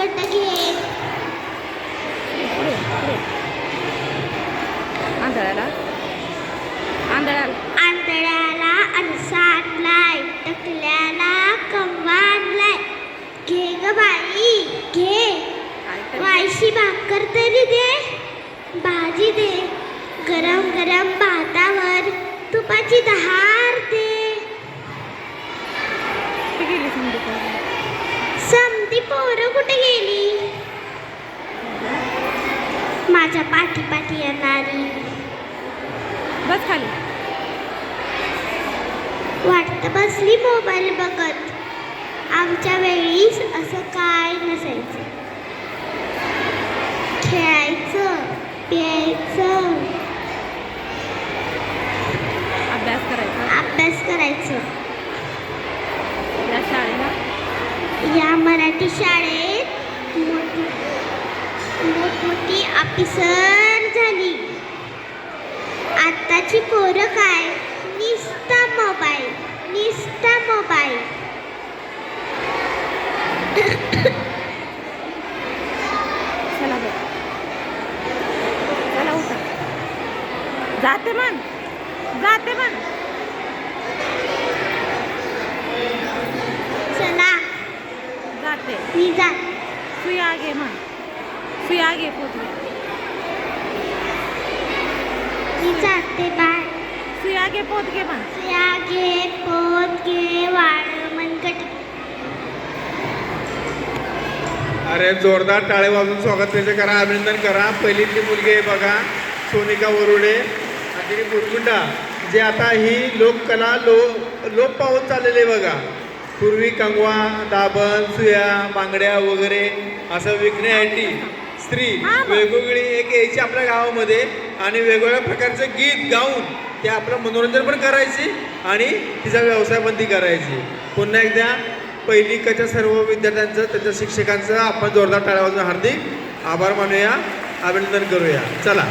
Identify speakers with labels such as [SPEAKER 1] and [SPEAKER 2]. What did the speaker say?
[SPEAKER 1] मनगट घे.
[SPEAKER 2] आंधळ्याला
[SPEAKER 1] आंधळ्याला आरसा आणलाय, टकल्याला कंगवा आणलाय. घे ग बाई घे, वायशी भाकर तरी दे, भाजी दे, गरम गरम भातावर तुपाची धार दे. समधी पोरं कुठे गेली? माझ्या पाठी पाठी येणारी.
[SPEAKER 2] बस खाली.
[SPEAKER 1] वाटतं बसली मोबाईल बघत. आमच्या वेळी असं काय नसायचं. खेळायचं, प्यायचं, अभ्यास करायचं.
[SPEAKER 2] या शाळेला,
[SPEAKER 1] या मराठी शाळेत मोठमोठी ऑफिसर झाली. आत्ताची पोरं काय, निस्ता मोबाईल.
[SPEAKER 2] चला बघ, चला उठा. जाते म्हण.
[SPEAKER 1] चला
[SPEAKER 2] जाते.
[SPEAKER 1] मी जा.
[SPEAKER 2] सुया घे म्हण. सुया घे पोत.
[SPEAKER 1] मी जाते बाय.
[SPEAKER 2] सुया घे पोत घे म्हण.
[SPEAKER 1] सुया घे, पोत घे, वाळ मनगट.
[SPEAKER 3] अरे जोरदार टाळे वाजून स्वागत त्याचे करा, अभिनंदन करा. पहिलीतली मुलगी आहे बघा, सोनिका वरुडे आणि तिने बुरकुंडा, जे आता ही लोककला लोप पावत चाललेली आहे बघा. पूर्वी कंगवा, दाबण, सुया, बांगड्या वगैरे असं विकण्यासाठी स्त्री वेगवेगळी एक यायची आपल्या गावामध्ये आणि वेगवेगळ्या प्रकारचं गीत गाऊन ते आपलं मनोरंजन पण करायची आणि तिचा व्यवसाय पण ती करायची. पुन्हा एकदा पहिली कच्या सर्व विद्यार्थ्यांचं, त्याच्या शिक्षकांचं आपण जोरदार टाळ्या वाजवून हार्दिक आभार मानूया, अभिनंदन करूया. चला.